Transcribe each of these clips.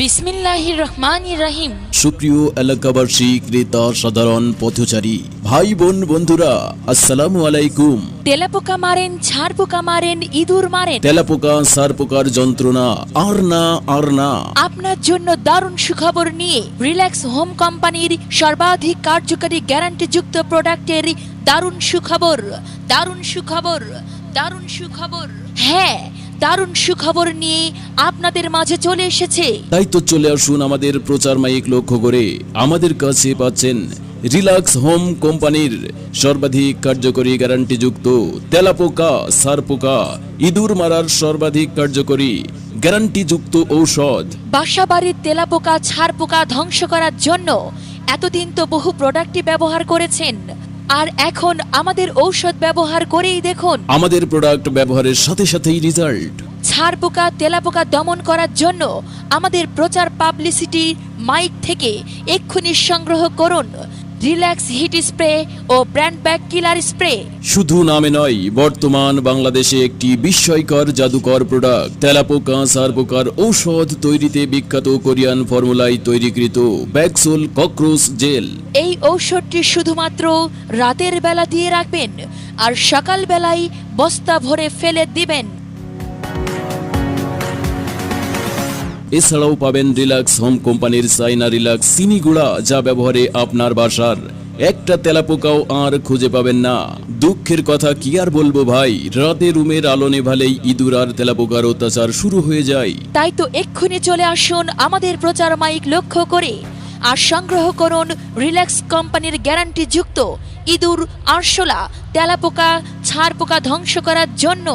বিসমিল্লাহির রহমানির রহিম। সুপ্রিয় এলাকাবাসী, ক্রেতা, সাধারণ পথচারী ভাই বোন বন্ধুরা, আসসালামু আলাইকুম। তেলাপোকা মারেন, ঝাড় পোকা মারেন, ইঁদুর মারেন, তেলাপোকা সারপোকার যন্ত্রণা আর না আর না। আপনার জন্য দারুণ সুখবর নিয়ে রিল্যাক্স হোম কোম্পানির সর্বাধিক কার্যকারী গ্যারান্টিযুক্ত প্রোডাক্টের দারুণ সুখবর, দারুণ সুখবর, দারুণ সুখবর। হ্যাঁ, দারুণ সুখবর নিয়ে আপনাদের মাঝে চলে এসেছে। তাই তো চলে আসুন আমাদের প্রচার মাইক লক্ষ্য করে। আমাদের কাছে পাচ্ছেন রিল্যাক্স হোম কোম্পানির সর্বাধিক কার্যকরী গ্যারান্টিযুক্ত তেলাপোকা সারপোকা ইঁদুর মারার সর্বাধিক কার্যকরী গ্যারান্টিযুক্ত ঔষধ। বাসাবাড়ির তেলাপোকা ছাড় পোকা ধ্বংস করার জন্য এতদিন তো বহু প্রোডাক্টই ব্যবহার করেছেন, আর এখন আমাদের ঔষধ ব্যবহার করেই দেখুন আমাদের প্রোডাক্ট ব্যবহারের সাথে সাথেই রেজাল্ট। ছাড় পোকা তেলাপোকা দমন করার জন্য আমাদের প্রচার পাবলিসিটি মাইক থেকে এক্ষুনি সংগ্রহ করুন রিল্যাক্স হিট স্প্রে ও ব্র্যান্ড ব্যাগ কিলার স্প্রে। শুধু নামে নয়, বর্তমান বাংলাদেশে একটি বিস্ময়কর জাদুকর প্রোডাক্ট তেলাপোকা সারপোকার ঔষধ তৈরিতে বিখ্যাত কোরিয়ান ফর্মুলায় তৈরিকৃত ব্যাকসোল ককরোচ জেল। এই ঔষধটি শুধুমাত্র রাতের বেলা দিয়ে রাখবেন আর সকাল বেলায় বস্তা ভরে ফেলে দিবেন। এছাড়াও পাবেন রিল্যাক্স হোম কোম্পানির চাইনা রিল্যাক্স চিনি গুঁড়া, যা ব্যবহারে আপনার বাসার একটা তেলাপোকাও আর খুঁজে পাবেন না। দুঃখের কথা কি আর বলবো ভাই, রাতে রুমের আলো নেভালেই ইঁদুর আর তেলাপোকার অত্যাচার শুরু হয়ে যায়। তাই তো এক্ষুনি চলে আসুন আমাদের প্রচার মাইক লক্ষ্য করে আর সংগ্রহ করুন রিল্যাক্স কোম্পানির গ্যারান্টিযুক্ত ইঁদুর, আরশোলা, তেলাপোকা, ছাড় পোকা ধ্বংস করার জন্য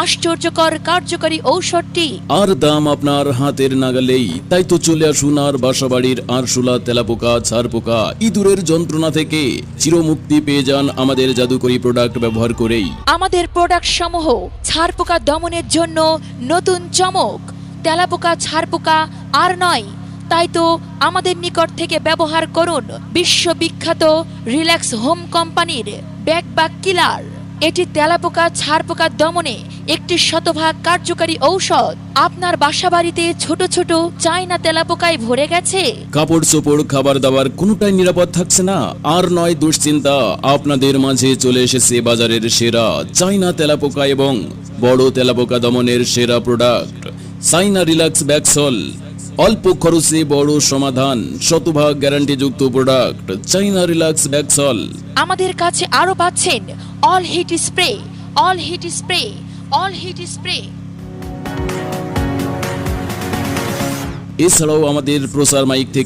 আশ্চর্যকর কার্যকরী ঔষধটি। আর দাম আপনার হাতের নাগালেই। তাই তো চলে আসুন আর বাসাবাড়ির আরশোলা, তেলাপোকা, ছারপোকা, ইঁদুরের যন্ত্রণা থেকে চিরমুক্তি পেয়ে যান আমাদের জাদুকরী প্রোডাক্ট ব্যবহার করেই। আমাদের প্রোডাক্ট সমূহ ছাড় পোকা দমনের জন্য নতুন চমক। তেলাপোকা ছাড় পোকা আর নয়, তাই তো আমাদের নিকট থেকে ব্যবহার করুন বিশ্ববিখ্যাত রিল্যাক্স হোম কোম্পানির ব্যাগ বা কিলার। এটি তেলাপোকা ছাড় পোকা দমনে একটি শতভাগ কার্যকারী ঔষধ। আপনার বাসাবাড়িতে ছোট ছোট চায়না তেলাপোকায় ভরে গেছে, কাপড় চোপড়, খাবার দাবার কোনোটাই নিরাপদ থাকছে না। আর নয় দুশ্চিন্তা, আপনাদের মাঝে চলে এসেছে বাজারের সেরা চায়না তেলাপোকা এবং বড় তেলাপোকা দমনের সেরা প্রোডাক্ট চায়না রিল্যাক্স ব্যাকসল। অল্প খরচে বড় সমাধান, শতভাগ গ্যারান্টিযুক্ত প্রোডাক্ট চায়না রিল্যাক্স ব্যাকসল। আমাদের কাছে আরো পাচ্ছেন all hit spray, all hit spray, all hit spray. এছাড়াও আমাদের প্রচার মাইক থেকে